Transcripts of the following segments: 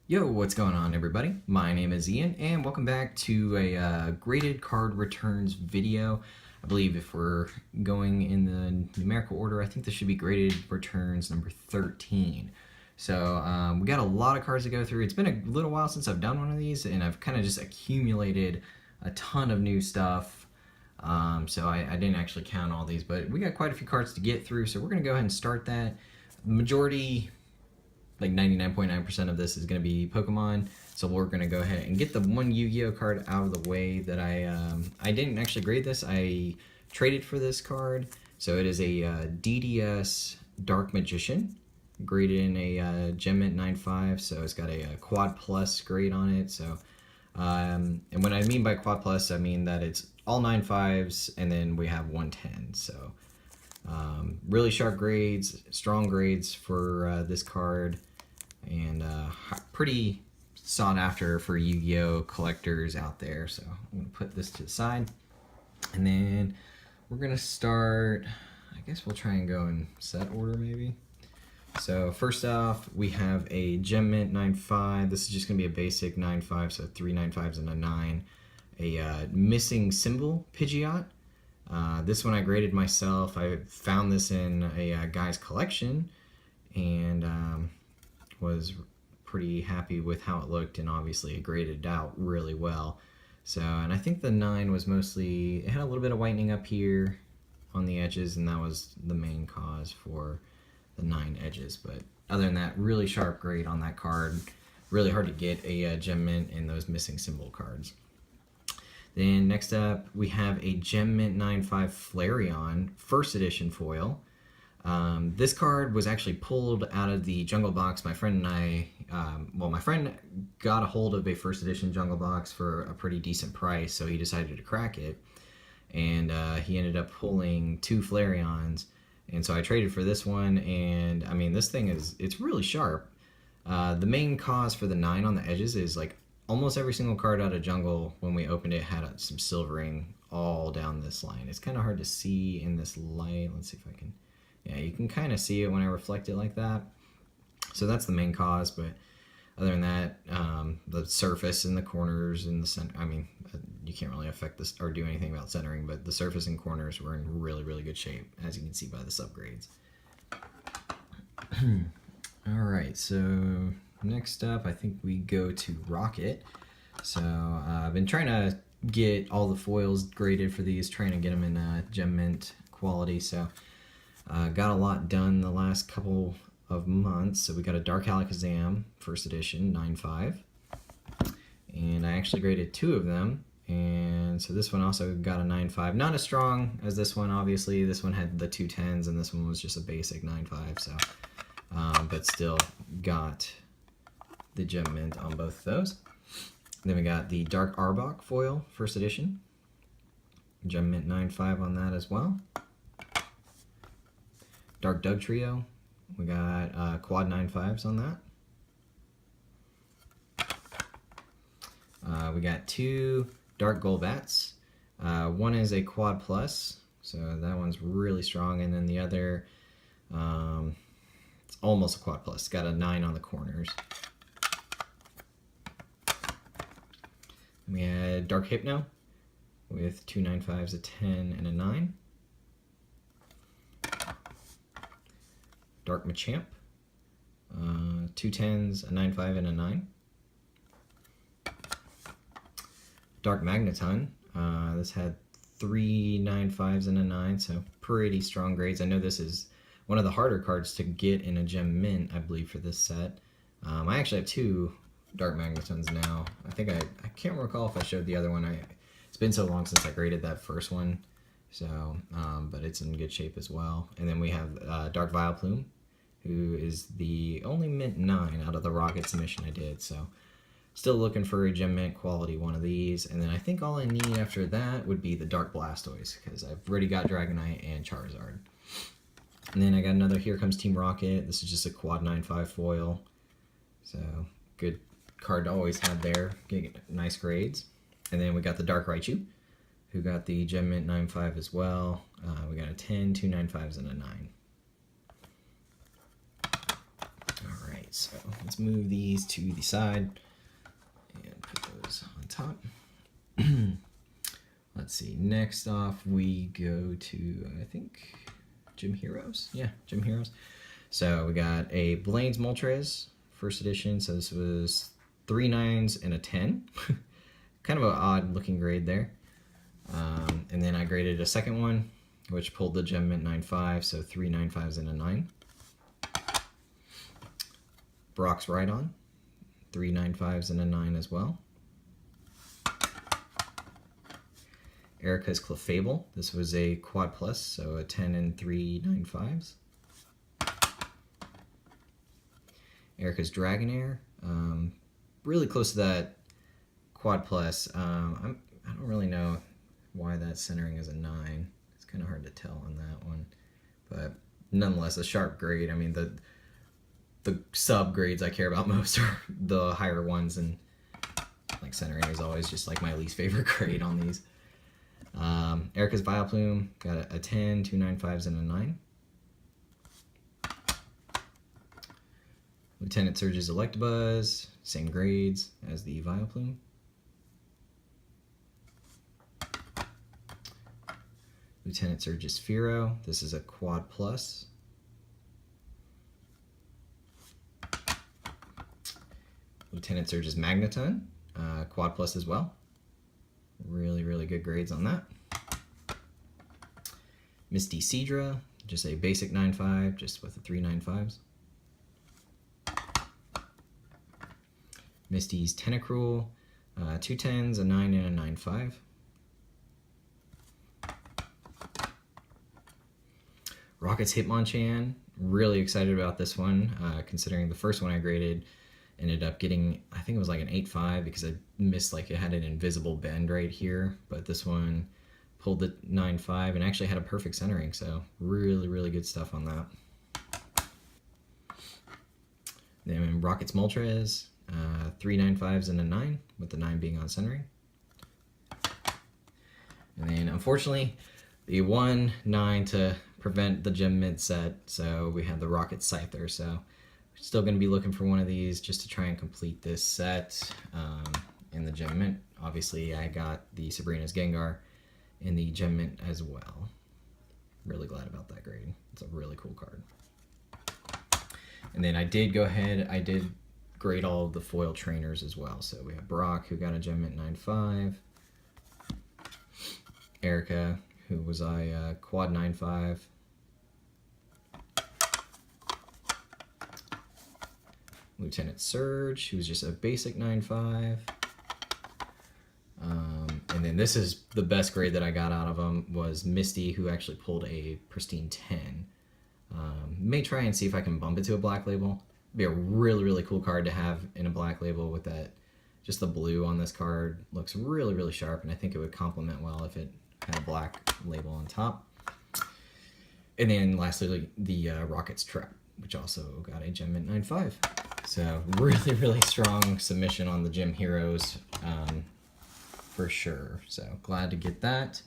Yo, what's going on everybody? My name is Ian and welcome back to a graded card returns video. I believe if we're going in the numerical order, I think this should be graded returns number 13. So we got a lot of cards to go through. It's been a little while since I've done one of these and I've kind of just accumulated a ton of new stuff. So I didn't actually count all these, but we got quite a few cards to get through, so we're going to go ahead and start that. Majority, like 99.9% of this is going to be Pokemon, so we're going to go ahead and get the one Yu-Gi-Oh card out of the way that I didn't actually grade this. I traded for this card, so it is a DDS Dark Magician, graded in a Gem Mint 9.5, so it's got a Quad Plus grade on it. So and when I mean by Quad Plus, I mean that it's all 9.5s and then we have 110. So really sharp grades, strong grades for this card, and pretty sought after for Yu-Gi-Oh collectors out there. So I'm going to put this to the side, and then we're going to start, I guess we'll try and go in set order maybe. So first off, we have a Gem Mint 9.5. This is just going to be a basic 9.5, so 3 9.5s and a 9. A missing symbol Pidgeot. This one I graded myself. I found this in a guy's collection and was pretty happy with how it looked, and obviously it graded out really well. So, and I think the 9 was mostly, it had a little bit of whitening up here on the edges, and that was the main cause for the 9 edges. But other than that, really sharp grade on that card. Really hard to get a Gem Mint in those missing symbol cards. Then next up, we have a Gem Mint 9.5 Flareon first edition foil. This card was actually pulled out of the Jungle Box. My friend and I, my friend got a hold of a first edition Jungle Box for a pretty decent price, so he decided to crack it. And he ended up pulling 2 Flareons. And so I traded for this one, and I mean, this thing it's really sharp. The main cause for the 9 on the edges is like almost every single card out of Jungle, when we opened it, had some silvering all down this line. It's kind of hard to see in this light. Let's see if I can... Yeah, you can kind of see it when I reflect it like that. So that's the main cause, but other than that, the surface and the corners and the center, I mean, you can't really affect this or do anything about centering, but the surface and corners were in really, really good shape, as you can see by the subgrades. Alright, so next up, I think we go to Rocket. So I've been trying to get all the foils graded for these, trying to get them in Gem Mint quality. So got a lot done the last couple of months. So we got a Dark Alakazam first edition 9.5, and I actually graded 2 of them. And so this one also got a 9.5, not as strong as this one. Obviously, this one had the 2 10s, and this one was just a basic 9.5. So, but still got the Gem Mint on both of those. Then we got the Dark Arbok foil first edition, Gem Mint 9.5 on that as well. Dark Doug Trio, we got quad 9.5s on that. We got 2 Dark Golbats. One is a quad plus, so that one's really strong, and then the other, it's almost a quad plus. It's got a 9 on the corners. We had Dark Hypno with 2 9.5s, a 10, and a 9. Dark Machamp, 2 10s, a 9.5, and a 9. Dark Magneton, this had 3 9.5s and a 9, so pretty strong grades. I know this is one of the harder cards to get in a Gem Mint, I believe, for this set. I actually have 2 Dark Magnetons now. I think I can't recall if I showed the other one. It's been so long since I graded that first one, so but it's in good shape as well. And then we have Dark Vileplume, who is the only Mint 9 out of the Rocket submission I did, so still looking for a Gem Mint quality one of these. And then I think all I need after that would be the Dark Blastoise, because I've already got Dragonite and Charizard. And then I got another Here Comes Team Rocket. This is just a quad 9.5 foil, so good card to always have there, get nice grades. And then we got the Dark Raichu, who got the Gem Mint 9.5 as well. We got a 10, 2 9.5s, and a 9. Alright, so let's move these to the side and put those on top. Let's see, next off we go to, I think, Gym Heroes? Yeah, Gym Heroes. So we got a Blaine's Moltres, first edition, so this was 3 9s and a 10. Kind of an odd looking grade there. And then I graded a second one, which pulled the Gem Mint 9.5, so 3 9.5s and a 9. Brock's Rhydon, 3 9.5s and a 9 as well. Erica's Clefable, this was a Quad Plus, so a 10 and 3 9.5s. Erica's Dragonair, really close to that Quad Plus. I don't really know why that centering is a 9. It's kind of hard to tell on that one, but nonetheless a sharp grade. I mean, the sub grades I care about most are the higher ones, and like centering is always just like my least favorite grade on these. Erica's Vileplume got a 10, 2 9.5s and a 9. Lieutenant Surge's Electabuzz, same grades as the Vileplume. Lieutenant Surge's Fearow, this is a Quad Plus. Lieutenant Surge's Magneton, Quad Plus as well. Really, really good grades on that. Misty Seadra, just a basic 9.5, just with the 3 9.5s. Misty's Tentacruel, 2 10s, a 9 and a 9.5. Rocket's Hitmonchan, really excited about this one, considering the first one I graded ended up getting, I think it was like an 8.5 because I missed, like, it had an invisible bend right here, but this one pulled the 9.5 and actually had a perfect centering, so really, really good stuff on that. Then Rocket's Moltres, 3 9.5s and a 9, with the 9 being on centering. And then, unfortunately, the 1 9 to prevent the Gem Mint set, so we have the Rocket Scyther, so still going to be looking for one of these just to try and complete this set in the Gem Mint. Obviously, I got the Sabrina's Gengar in the Gem Mint as well. Really glad about that grade. It's a really cool card. And then I did go ahead, I did grade all of the foil trainers as well. So we have Brock, who got a Gem Mint 9.5. Erica, who was a Quad 9.5. Lieutenant Surge, who's just a basic 9.5. And then this is the best grade that I got out of him, was Misty, who actually pulled a pristine 10. May try and see if I can bump it to a black label. It'd be a really, really cool card to have in a black label with that. Just the blue on this card looks really, really sharp, and I think it would complement well if it had a black label on top. And then lastly, the Rocket's Trap, which also got a Gem Mint 9.5. So really, really strong submission on the Gym Heroes for sure. So glad to get that.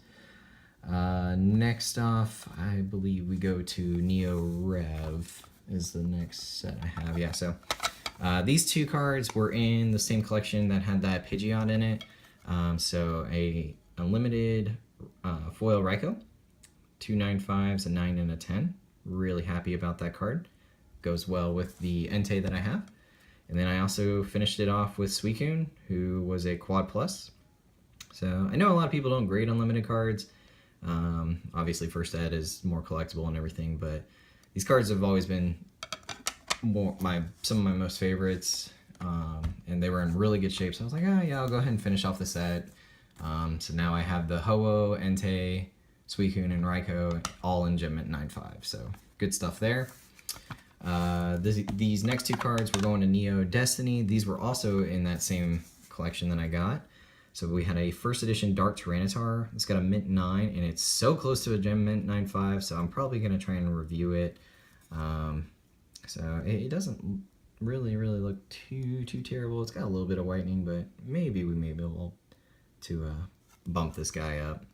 Next off, I believe we go to Neo Rev is the next set I have. Yeah, so these two cards were in the same collection that had that Pidgeot in it. So a unlimited foil Raikou, 2 9.5s, a 9 and a 10. Really happy about that card. Goes well with the Entei that I have. And then I also finished it off with Suicune, who was a Quad Plus. So I know a lot of people don't grade unlimited cards. Obviously First Ed is more collectible and everything, but these cards have always been some of my most favorites, and they were in really good shape. So I was like, oh yeah, I'll go ahead and finish off the set. So now I have the Ho-Oh, Entei, Suicune, and Raikou all in Gem Mint 9.5. So good stuff there. These next two cards were going to Neo Destiny. These were also in that same collection that I got. So we had a first edition Dark Tyranitar. It's got a Mint 9, and it's so close to a Gem Mint 9.5, so I'm probably going to try and review it. So it doesn't really look too terrible. It's got a little bit of whitening, but maybe we may be able to bump this guy up,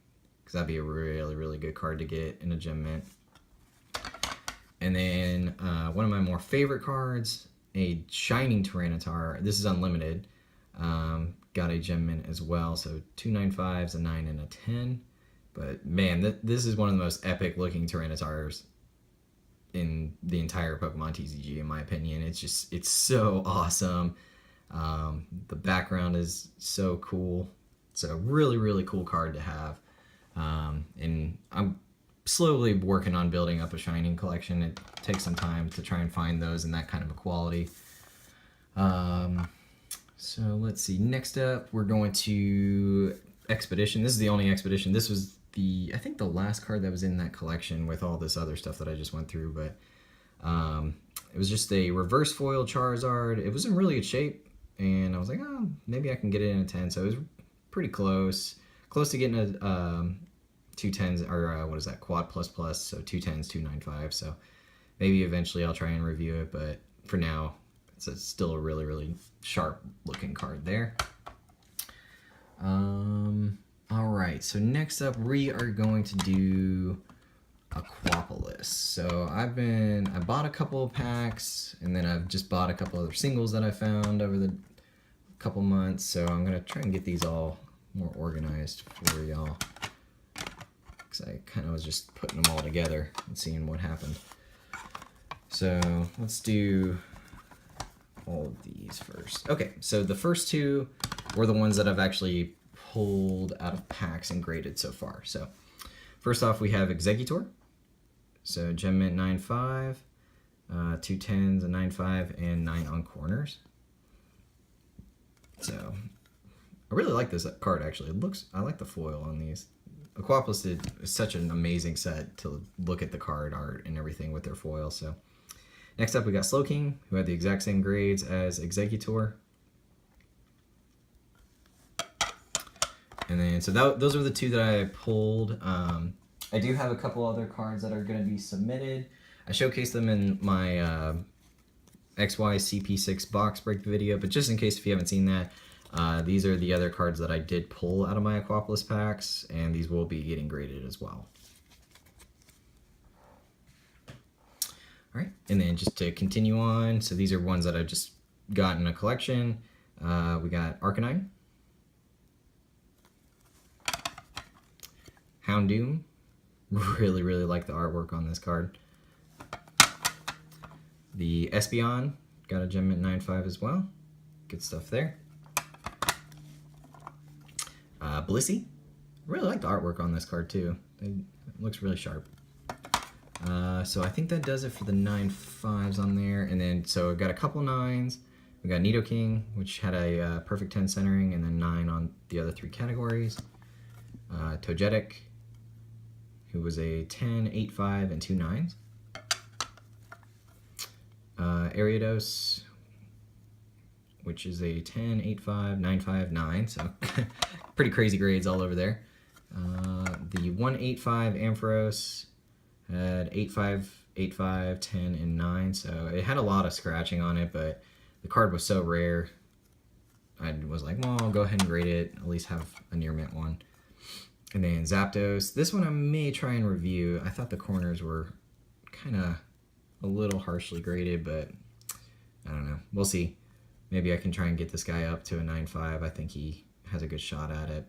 because that'd be a really good card to get in a Gem Mint. And then one of my more favorite cards a Shining Tyranitar. This is unlimited. Got a Gem Mint as well, so 2 9/5s, a 9, and a 10. But man, this is one of the most epic looking Tyranitars in the entire Pokemon TCG, in my opinion. It's so awesome. The background is so cool. It's a really, really cool card to have. And I'm slowly working on building up a Shining collection. It takes some time to try and find those in that kind of a quality. So let's see. Next up, we're going to Expedition. This is the only Expedition. This was I think the last card that was in that collection with all this other stuff that I just went through, but it was just a reverse foil Charizard. It was in really good shape, and I was like, oh, maybe I can get it in a 10. So it was pretty close to getting a 2 10s, or what is that, quad plus plus, so 2 10s, 2 9/5. So maybe eventually I'll try and review it, but for now, it's still a really, really sharp looking card there. Alright, so next up we are going to do Aquapolis. So I bought a couple of packs, and then I've just bought a couple other singles that I found over the couple months, so I'm going to try and get these all more organized for y'all, because I kind of was just putting them all together and seeing what happened. So let's do all of these first. Okay, so the first two were the ones that I've actually pulled out of packs and graded so far. So first off, we have Exeggutor. So Gem Mint 9/5, 2 10s, a 9/5, and 9 on corners. So I really like this card, actually. I like the foil on these. Aquapolis is such an amazing set to look at the card art and everything with their foil. So next up, we got Slowking, who had the exact same grades as Exeggutor. And then, so those are the two that I pulled. I do have a couple other cards that are going to be submitted. I showcased them in my XY CP6 box break video, but just in case if you haven't seen that, these are the other cards that I did pull out of my Aquapolis packs, and these will be getting graded as well. All right, and then just to continue on, so these are ones that I just got in a collection. We got Arcanine, Houndoom. Really, really like the artwork on this card. The Espeon, got a Gem Mint 9/5 as well. Good stuff there. Blissey. Really like the artwork on this card too. It looks really sharp. So I think that does it for the 9/5s on there. And then, so I've got a couple 9s. We got Nidoking, which had a perfect 10 centering, and then 9 on the other 3 categories. Togetic, who was a 10, 8/5, and 2 9s. Ariados, which is a 10, 8/5, 9/5, 9, so pretty crazy grades all over there. The 1/8/5 Ampharos had 8/5, 8/5, 10, and 9, so it had a lot of scratching on it, but the card was so rare, I was like, well, I'll go ahead and grade it, at least have a near mint one. And then Zapdos. This one I may try and review. I thought the corners were kind of a little harshly graded, but I don't know. We'll see. Maybe I can try and get this guy up to a 9/5. I think he has a good shot at it.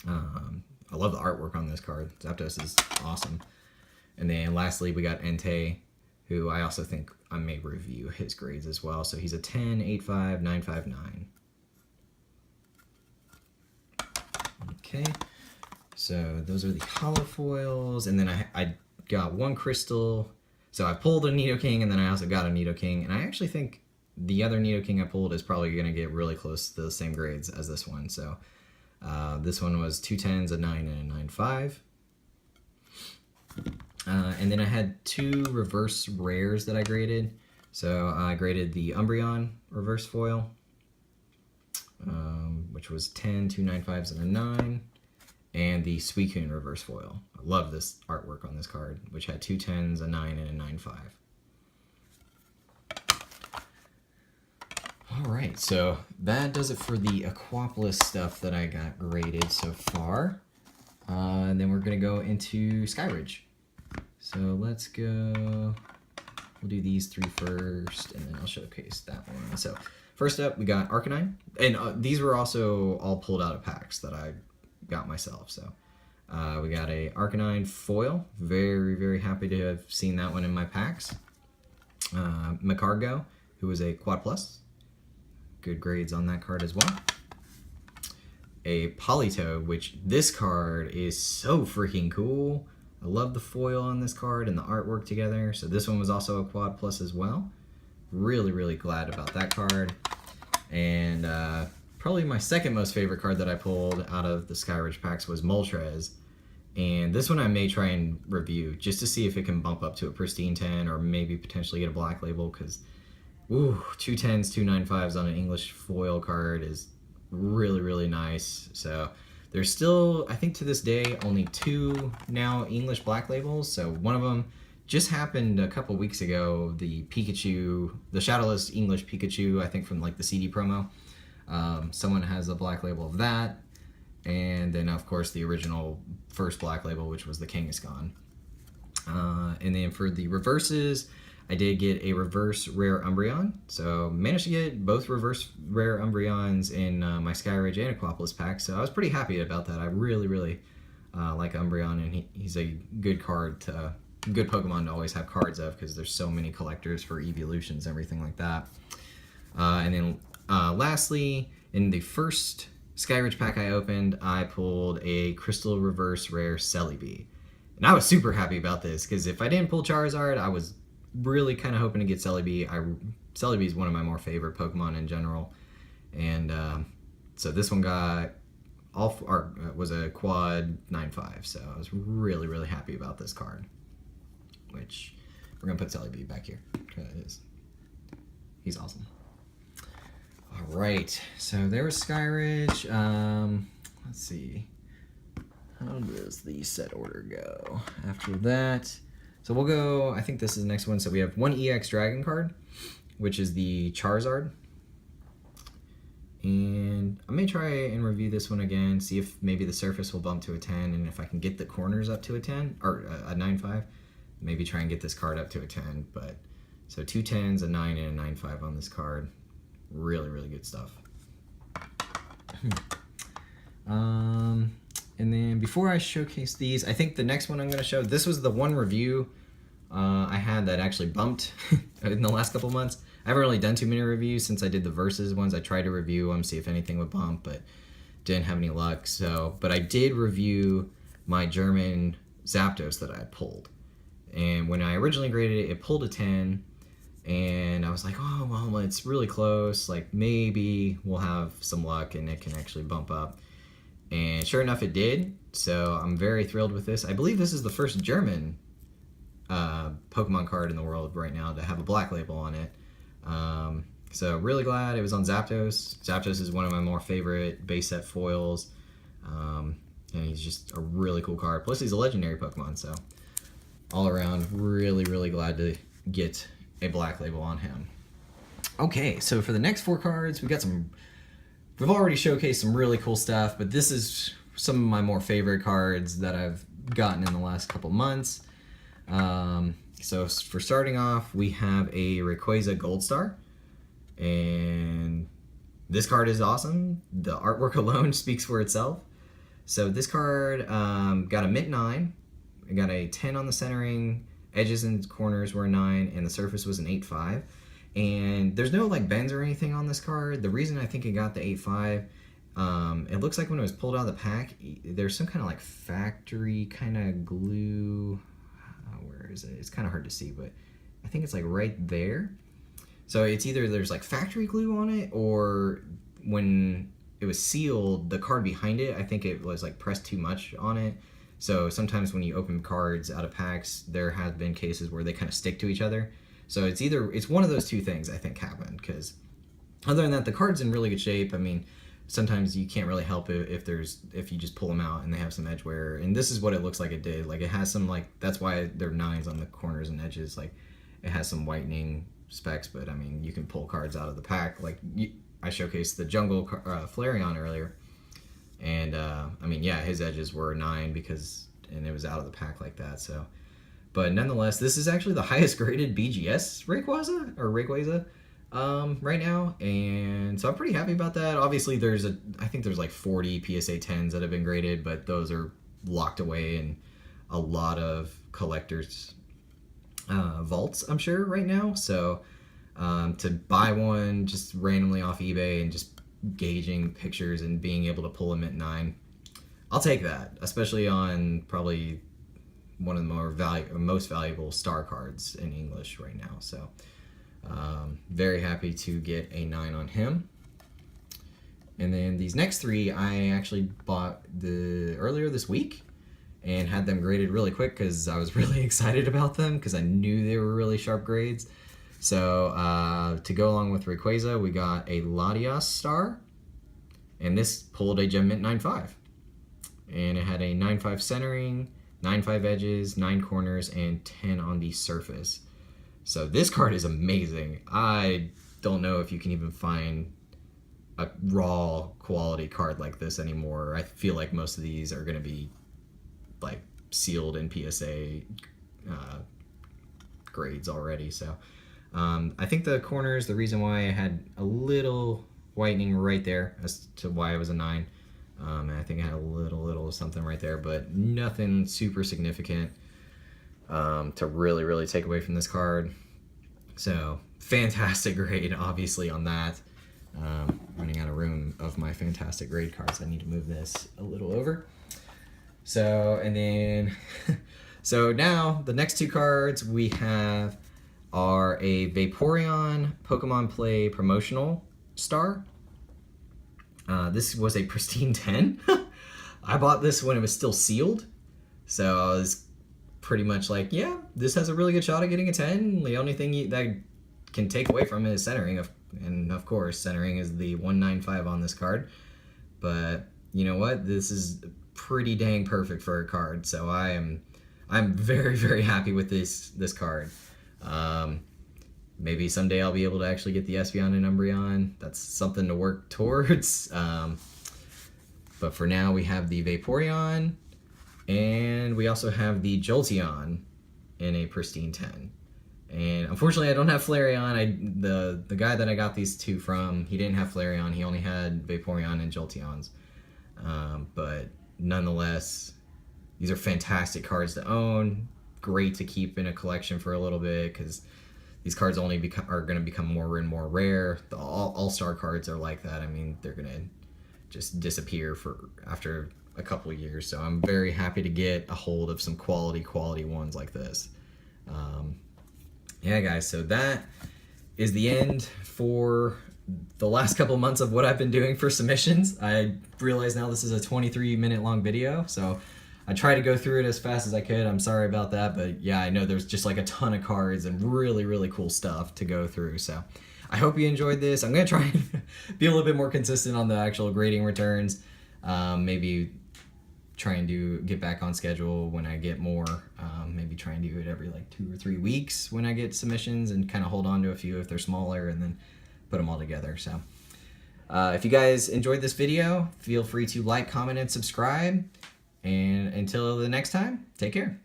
I love the artwork on this card. Zapdos is awesome. And then lastly, we got Entei, who I also think I may review his grades as well. So he's a 10, 8/5, 9/5, 9. Okay. So those are the hollow foils, and then I got one crystal. So I pulled a Nidoking, and then I also got a Nidoking, and I actually think the other Nidoking I pulled is probably going to get really close to the same grades as this one. So this one was 2 10s, a 9, and a 9/5. And then I had 2 reverse rares that I graded. So I graded the Umbreon reverse foil, which was 10, 2 9/5s, and a 9. And the Suicune reverse foil. I love this artwork on this card, which had 2 10s, a 9, and a 9/5. Alright, so that does it for the Aquapolis stuff that I got graded so far. And then we're going to go into Skyridge. So let's go we'll do these three first, and then I'll showcase that one. So first up, we got Arcanine, and these were also all pulled out of packs that I got myself. So we got a Arcanine foil. Very, very happy to have seen that one in my packs. Macargo, who was a Quad Plus. Good grades on that card as well. A Politoed, which this card is so freaking cool. I love the foil on this card and the artwork together. So this one was also a Quad Plus as well. Really, really glad about that card. And probably my second most favorite card that I pulled out of the Skyridge packs was Moltres. And this one I may try and review just to see if it can bump up to a pristine 10 or maybe potentially get a black label, because ooh, 2 10s, 2 9/5s on an English foil card is really, really nice. So there's still, I think to this day, only 2 now English black labels. So one of them just happened a couple weeks ago, the Pikachu, the Shadowless English Pikachu, I think from like the CD promo. Someone has a black label of that. And then of course the original first black label, which was the Kangaskhan. And then for the reverses, I did get a reverse rare Umbreon. So managed to get both reverse rare Umbreons in my Skyridge and Aquapolis pack. So I was pretty happy about that. I really, really like Umbreon, and he's a good card to, good Pokemon to always have cards of, because there's so many collectors for evolutions, everything like that. And then lastly, in the first Skyridge pack I opened, I pulled a Crystal Reverse Rare Celebi. And I was super happy about this, because if I didn't pull Charizard, I was really kind of hoping to get Celebi. Celebi is one of my more favorite Pokemon in general. And so this one got was a quad 9/5. So I was really, really happy about this card. Which we're going to put Celebi back here, because he's awesome. All right, so there was Skyridge. Let's see. How does the set order go after that? So we'll go, I think this is the next one. So we have one EX Dragon card, which is the Charizard. And I may try and review this one again, see if maybe the surface will bump to a 10, and if I can get the corners up to a 10, or a 9/5, maybe try and get this card up to a 10. But so 2 10s, a 9, and a 9/5 on this card. Really, really good stuff. And then before I showcase these, I think the next one I'm going to show, this was the one review I had that actually bumped in the last couple months. I haven't really done too many reviews since I did the Versus ones. I tried to review them, see if anything would bump, but didn't have any luck. So, but I did review my German Zapdos that I had pulled. And when I originally graded it, it pulled a 10. And I was like, oh, well, it's really close. Like, maybe we'll have some luck and it can actually bump up. And sure enough, it did. So I'm very thrilled with this. I believe this is the first German Pokemon card in the world right now to have a black label on it. So really glad it was on Zapdos. Zapdos is one of my more favorite base set foils. And he's just a really cool card. Plus, he's a legendary Pokemon. So all around, really, really glad to get a black label on him. Okay, so for the next 4 cards, we've already showcased some really cool stuff, but this is some of my more favorite cards that I've gotten in the last couple months. So for starting off, we have a Rayquaza Gold Star, and this card is awesome. The artwork alone speaks for itself. So this card got a mint 9, it got a 10 on the centering, edges and corners were 9, and the surface was an 8/5. And there's no like bends or anything on this card. The reason I think it got the 8/5, it looks like when it was pulled out of the pack, there's some kind of like factory kind of glue. Where is it? It's kind of hard to see, but I think it's like right there. So it's either there's like factory glue on it, or when it was sealed, the card behind it, I think it was like pressed too much on it. So sometimes when you open cards out of packs, there have been cases where they kind of stick to each other. So it's one of those two things I think happened, because other than that, the card's in really good shape. I mean, sometimes you can't really help it if you just pull them out and they have some edge wear. And this is what it looks like it did. Like it has some that's why there are 9s on the corners and edges. Like it has some whitening specs, but I mean, you can pull cards out of the pack. Like I showcased the Jungle Flareon earlier. And I mean, yeah, his edges were 9 and it was out of the pack like that. So But nonetheless, this is actually the highest graded BGS Rayquaza right now, and so I'm pretty happy about that. Obviously, I think there's like 40 PSA 10s that have been graded, but those are locked away in a lot of collectors' vaults, I'm sure, right now. So to buy one just randomly off eBay and just gauging pictures and being able to pull them at 9, I'll take that, especially on probably one of the most valuable star cards in English right now. So very happy to get a 9 on him. And then these next 3 I actually bought earlier this week and had them graded really quick because I was really excited about them because I knew they were really sharp grades. So to go along with Rayquaza, we got a Eos Star, and this pulled a Gem Mint 9.5. And it had a 9.5 centering, 9.5 edges, 9 corners, and 10 on the surface. So this card is amazing. I don't know if you can even find a raw quality card like this anymore. I feel like most of these are going to be like sealed in PSA grades already. So I think the corners, the reason why I had a little whitening right there as to why it was a 9. And I think I had a little something right there, but nothing super significant to really take away from this card. So fantastic grade, obviously, on that. Running out of room of my fantastic grade cards. I need to move this a little over. So, and then, so now the next 2 cards we have are a Vaporeon Pokemon Play Promotional Star. This was a pristine 10. I bought this when it was still sealed, so I was pretty much like, yeah, this has a really good shot at getting a 10. The only thing that can take away from it is centering, and of course, centering is the 195 on this card. But you know what? This is pretty dang perfect for a card, so I'm very happy with this card. Maybe someday I'll be able to actually get the Espeon and Umbreon. That's something to work towards. But for now, we have the Vaporeon, and we also have the Jolteon in a pristine 10. And unfortunately, I don't have Flareon. The guy that I got these 2 from, he didn't have Flareon. He only had Vaporeon and Jolteons. But nonetheless, these are fantastic cards to own. Great to keep in a collection for a little bit because these cards are going to become more and more rare. The all-star cards are like that. I mean, they're going to just disappear after a couple of years. So I'm very happy to get a hold of some quality ones like this. Yeah, guys, so that is the end for the last couple months of what I've been doing for submissions. I realize now this is a 23-minute long video, so I tried to go through it as fast as I could. I'm sorry about that, but yeah, I know there's just like a ton of cards and really cool stuff to go through. So I hope you enjoyed this. I'm going to try and be a little bit more consistent on the actual grading returns. Maybe try and get back on schedule when I get more. Maybe try and do it every like 2 or 3 weeks when I get submissions and kind of hold on to a few if they're smaller and then put them all together. So if you guys enjoyed this video, feel free to like, comment, and subscribe. And until the next time, take care.